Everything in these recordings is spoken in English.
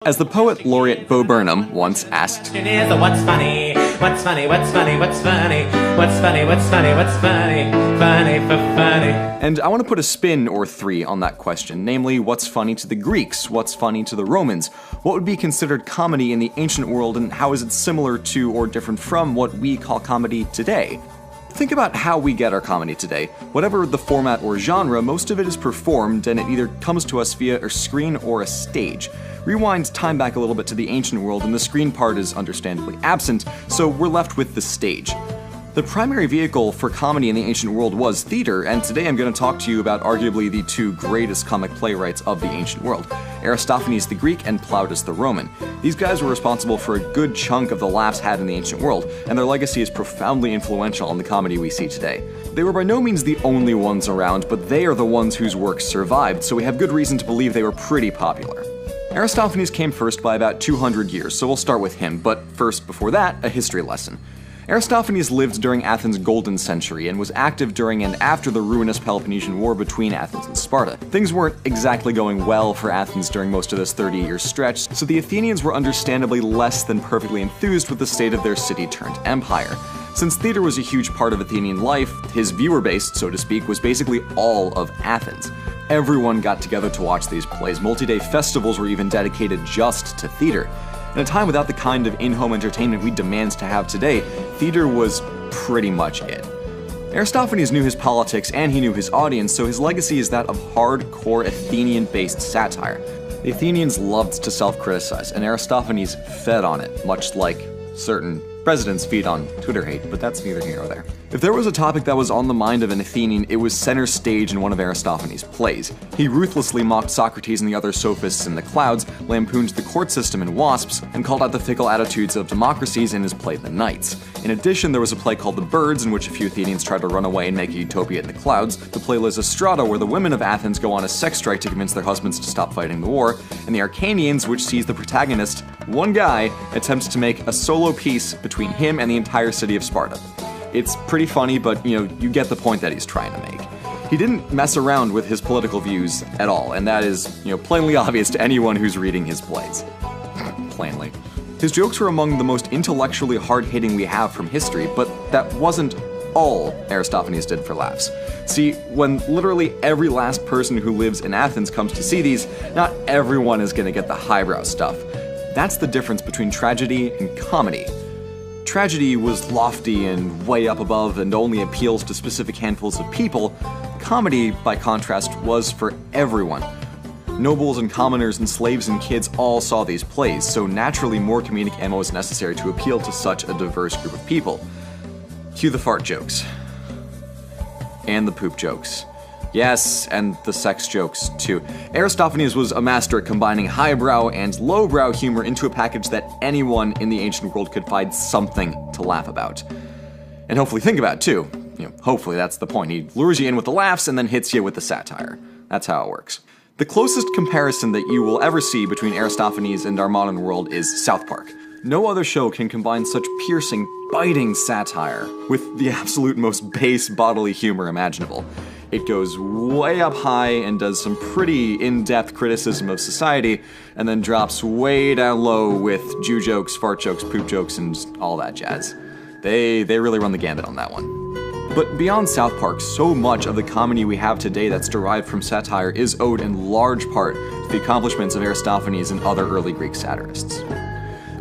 As the poet laureate Bo Burnham once asked, What's funny? What's funny? What's funny? What's funny? What's funny? What's funny? What's funny? Funny for funny. And I want to put a spin or three on that question, namely, what's funny to the Greeks? What's funny to the Romans? What would be considered comedy in the ancient world, and how is it similar to or different from what we call comedy today? Think about how we get our comedy today. Whatever the format or genre, most of it is performed, and it either comes to us via a screen or a stage. Rewind time back a little bit to the ancient world, and the screen part is understandably absent, so we're left with the stage. The primary vehicle for comedy in the ancient world was theater, and today I'm going to talk to you about arguably the two greatest comic playwrights of the ancient world, Aristophanes the Greek and Plautus the Roman. These guys were responsible for a good chunk of the laughs had in the ancient world, and their legacy is profoundly influential on the comedy we see today. They were by no means the only ones around, but they are the ones whose works survived, so we have good reason to believe they were pretty popular. Aristophanes came first by about 200 years, so we'll start with him, but first, before that, a history lesson. Aristophanes lived during Athens' Golden Century and was active during and after the ruinous Peloponnesian War between Athens and Sparta. Things weren't exactly going well for Athens during most of this 30-year stretch, so the Athenians were understandably less than perfectly enthused with the state of their city-turned-empire. Since theater was a huge part of Athenian life, his viewer base, so to speak, was basically all of Athens. Everyone got together to watch these plays. Multi-day festivals were even dedicated just to theater. In a time without the kind of in-home entertainment we demand to have today, theater was pretty much it. Aristophanes knew his politics and he knew his audience, so his legacy is that of hardcore Athenian-based satire. The Athenians loved to self-criticize, and Aristophanes fed on it, much like certain presidents feed on Twitter hate, but that's neither here nor there. If there was a topic that was on the mind of an Athenian, it was center stage in one of Aristophanes' plays. He ruthlessly mocked Socrates and the other sophists in the clouds, lampooned the court system in Wasps, and called out the fickle attitudes of democracies in his play The Knights. In addition, there was a play called The Birds, in which a few Athenians tried to run away and make a utopia in the clouds, the play Lysistrata, where the women of Athens go on a sex strike to convince their husbands to stop fighting the war, and The Arcanians, which sees the protagonist, one guy, attempts to make a solo piece between him and the entire city of Sparta. It's pretty funny, but, you get the point that he's trying to make. He didn't mess around with his political views at all, and that is, plainly obvious to anyone who's reading his plays. Plainly. His jokes were among the most intellectually hard-hitting we have from history, but that wasn't all Aristophanes did for laughs. See, when literally every last person who lives in Athens comes to see these, not everyone is gonna get the highbrow stuff. That's the difference between tragedy and comedy. Tragedy was lofty and way up above and only appeals to specific handfuls of people. Comedy, by contrast, was for everyone. Nobles and commoners and slaves and kids all saw these plays, so naturally more comedic ammo is necessary to appeal to such a diverse group of people. Cue the fart jokes. And the poop jokes. Yes, and the sex jokes, too. Aristophanes was a master at combining highbrow and lowbrow humor into a package that anyone in the ancient world could find something to laugh about. And hopefully think about, too. Hopefully that's the point. He lures you in with the laughs and then hits you with the satire. That's how it works. The closest comparison that you will ever see between Aristophanes and our modern world is South Park. No other show can combine such piercing, biting satire with the absolute most base bodily humor imaginable. It goes way up high and does some pretty in-depth criticism of society, and then drops way down low with Jew jokes, fart jokes, poop jokes, and all that jazz. They really run the gambit on that one. But beyond South Park, so much of the comedy we have today that's derived from satire is owed in large part to the accomplishments of Aristophanes and other early Greek satirists.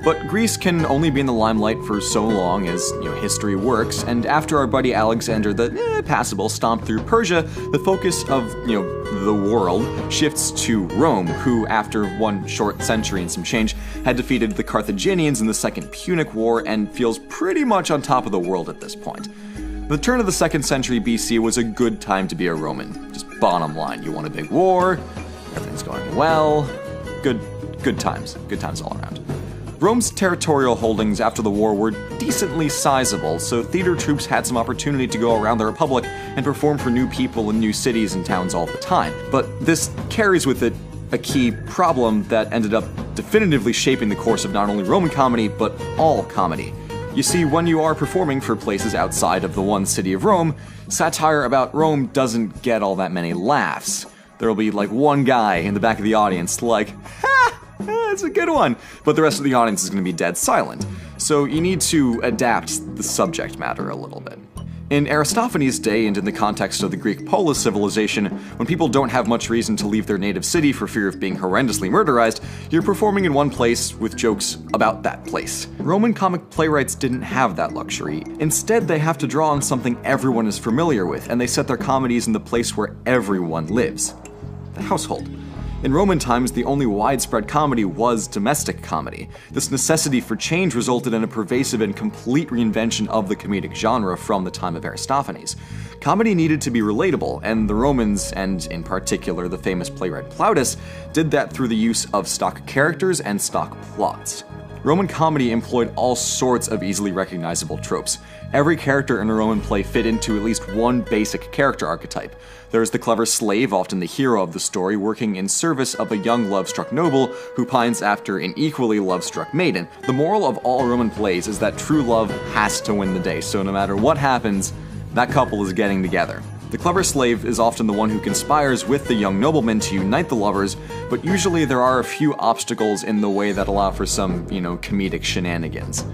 But Greece can only be in the limelight for so long as, history works, and after our buddy Alexander the Passable stomped through Persia, the focus of, the world shifts to Rome, who, after one short century and some change, had defeated the Carthaginians in the Second Punic War and feels pretty much on top of the world at this point. The turn of the 2nd century BC was a good time to be a Roman. Just bottom line, you won a big war, everything's going well, good times all around. Rome's territorial holdings after the war were decently sizable, so theater troops had some opportunity to go around the Republic and perform for new people in new cities and towns all the time. But this carries with it a key problem that ended up definitively shaping the course of not only Roman comedy, but all comedy. You see, when you are performing for places outside of the one city of Rome, satire about Rome doesn't get all that many laughs. There'll be one guy in the back of the audience ha! That's a good one. But the rest of the audience is going to be dead silent. So you need to adapt the subject matter a little bit. In Aristophanes' day and in the context of the Greek polis civilization, when people don't have much reason to leave their native city for fear of being horrendously murderized, you're performing in one place with jokes about that place. Roman comic playwrights didn't have that luxury. Instead, they have to draw on something everyone is familiar with, and they set their comedies in the place where everyone lives: the household. In Roman times, the only widespread comedy was domestic comedy. This necessity for change resulted in a pervasive and complete reinvention of the comedic genre from the time of Aristophanes. Comedy needed to be relatable, and the Romans, and in particular the famous playwright Plautus, did that through the use of stock characters and stock plots. Roman comedy employed all sorts of easily recognizable tropes. Every character in a Roman play fit into at least one basic character archetype. There's the clever slave, often the hero of the story, working in service of a young love-struck noble who pines after an equally love-struck maiden. The moral of all Roman plays is that true love has to win the day, so no matter what happens, that couple is getting together. The clever slave is often the one who conspires with the young nobleman to unite the lovers, but usually there are a few obstacles in the way that allow for some, comedic shenanigans.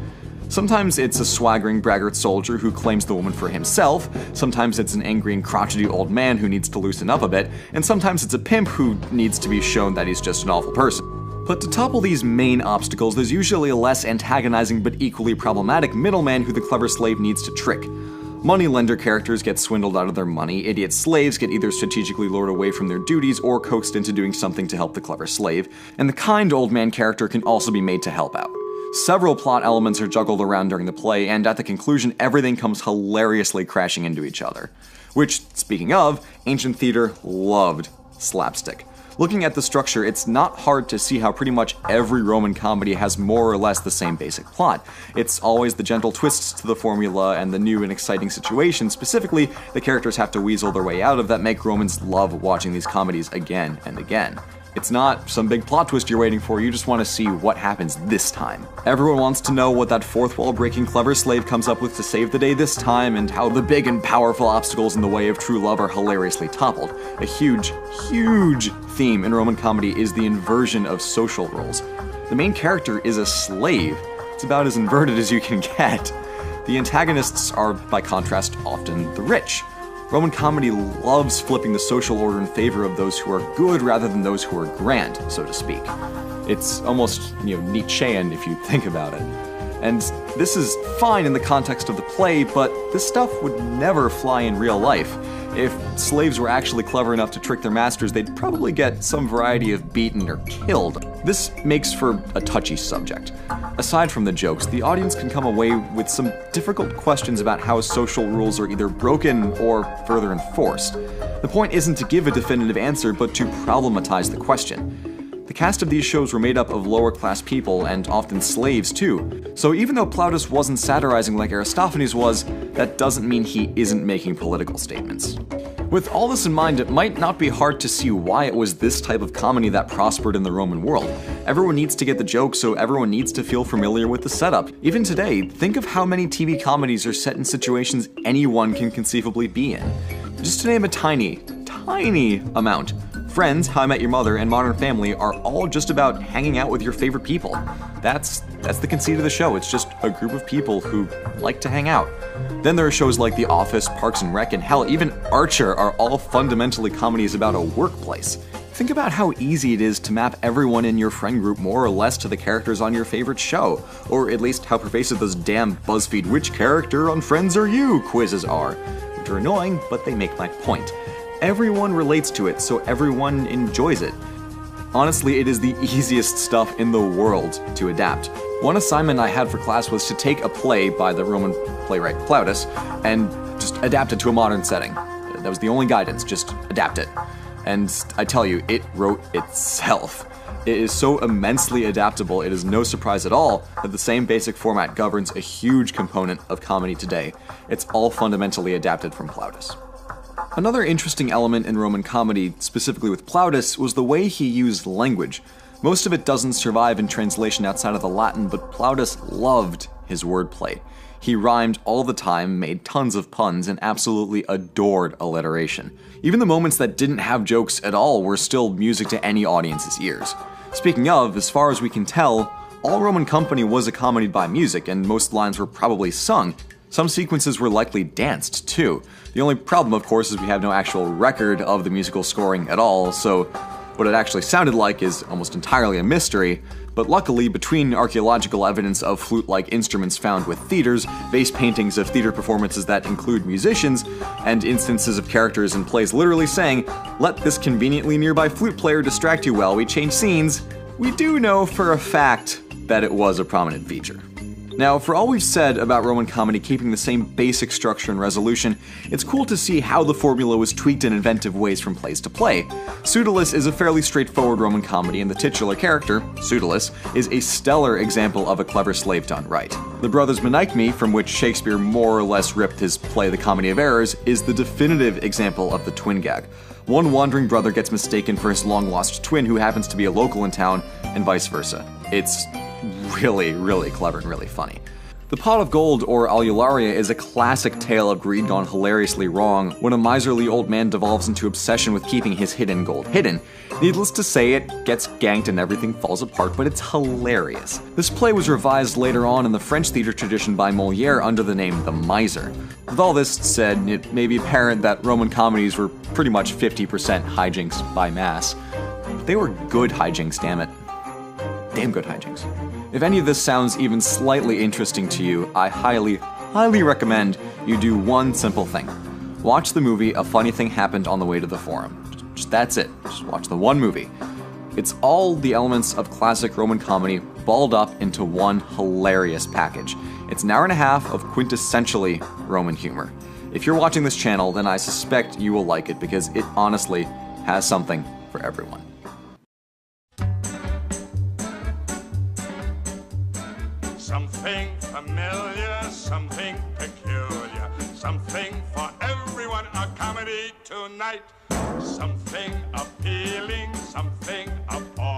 Sometimes it's a swaggering braggart soldier who claims the woman for himself, sometimes it's an angry and crotchety old man who needs to loosen up a bit, and sometimes it's a pimp who needs to be shown that he's just an awful person. But to topple these main obstacles, there's usually a less antagonizing but equally problematic middleman who the clever slave needs to trick. Moneylender characters get swindled out of their money, idiot slaves get either strategically lured away from their duties or coaxed into doing something to help the clever slave, and the kind old man character can also be made to help out. Several plot elements are juggled around during the play, and at the conclusion, everything comes hilariously crashing into each other. Which, speaking of, ancient theater loved slapstick. Looking at the structure, it's not hard to see how pretty much every Roman comedy has more or less the same basic plot. It's always the gentle twists to the formula and the new and exciting situations, specifically the characters have to weasel their way out of, that make Romans love watching these comedies again and again. It's not some big plot twist you're waiting for, you just want to see what happens this time. Everyone wants to know what that fourth wall breaking clever slave comes up with to save the day this time, and how the big and powerful obstacles in the way of true love are hilariously toppled. A huge, huge theme in Roman comedy is the inversion of social roles. The main character is a slave. It's about as inverted as you can get. The antagonists are, by contrast, often the rich. Roman comedy loves flipping the social order in favor of those who are good rather than those who are grand, so to speak. It's almost, Nietzschean if you think about it. And this is fine in the context of the play, but this stuff would never fly in real life. If slaves were actually clever enough to trick their masters, they'd probably get some variety of beaten or killed. This makes for a touchy subject. Aside from the jokes, the audience can come away with some difficult questions about how social rules are either broken or further enforced. The point isn't to give a definitive answer, but to problematize the question. The cast of these shows were made up of lower-class people, and often slaves too. So even though Plautus wasn't satirizing like Aristophanes was, that doesn't mean he isn't making political statements. With all this in mind, it might not be hard to see why it was this type of comedy that prospered in the Roman world. Everyone needs to get the joke, so everyone needs to feel familiar with the setup. Even today, think of how many TV comedies are set in situations anyone can conceivably be in. Just to name a tiny amount. Friends, How I Met Your Mother, and Modern Family are all just about hanging out with your favorite people. That's the conceit of the show. It's just a group of people who like to hang out. Then there are shows like The Office, Parks and Rec, and hell, even Archer are all fundamentally comedies about a workplace. Think about how easy it is to map everyone in your friend group more or less to the characters on your favorite show, or at least how pervasive those damn BuzzFeed "Which character on Friends are you?" quizzes are. Which are annoying, but they make my point. Everyone relates to it, so everyone enjoys it. Honestly, it is the easiest stuff in the world to adapt. One assignment I had for class was to take a play by the Roman playwright Plautus and just adapt it to a modern setting. That was the only guidance, just adapt it. And I tell you, it wrote itself. It is so immensely adaptable, it is no surprise at all that the same basic format governs a huge component of comedy today. It's all fundamentally adapted from Plautus. Another interesting element in Roman comedy, specifically with Plautus, was the way he used language. Most of it doesn't survive in translation outside of the Latin, but Plautus loved his wordplay. He rhymed all the time, made tons of puns, and absolutely adored alliteration. Even the moments that didn't have jokes at all were still music to any audience's ears. Speaking of, as far as we can tell, all Roman Company was accompanied by music, and most lines were probably sung. Some sequences were likely danced, too. The only problem, of course, is we have no actual record of the musical scoring at all, so what it actually sounded like is almost entirely a mystery. But luckily, between archaeological evidence of flute-like instruments found with theaters, vase paintings of theater performances that include musicians, and instances of characters in plays literally saying, "Let this conveniently nearby flute player distract you while we change scenes," we do know for a fact that it was a prominent feature. Now, for all we've said about Roman comedy keeping the same basic structure and resolution, it's cool to see how the formula was tweaked in inventive ways from plays to play. Pseudolus is a fairly straightforward Roman comedy, and the titular character, Pseudolus, is a stellar example of a clever slave done right. The Brothers Menechmi, from which Shakespeare more or less ripped his play The Comedy of Errors, is the definitive example of the twin gag. One wandering brother gets mistaken for his long-lost twin who happens to be a local in town, and vice versa. It's really, really clever and really funny. The Pot of Gold, or Aulularia, is a classic tale of greed gone hilariously wrong when a miserly old man devolves into obsession with keeping his hidden gold hidden. Needless to say, it gets ganked and everything falls apart, but it's hilarious. This play was revised later on in the French theater tradition by Molière under the name The Miser. With all this said, it may be apparent that Roman comedies were pretty much 50% hijinks by mass. They were good hijinks, damn it. Damn good hijinks. If any of this sounds even slightly interesting to you, I highly recommend you do one simple thing. Watch the movie A Funny Thing Happened on the Way to the Forum. Just that's it. Just watch the one movie. It's all the elements of classic Roman comedy balled up into one hilarious package. It's an hour and a half of quintessentially Roman humor. If you're watching this channel, then I suspect you will like it because it honestly has something for everyone. Something familiar, something peculiar, something for everyone, a comedy tonight. Something appealing, something appalling.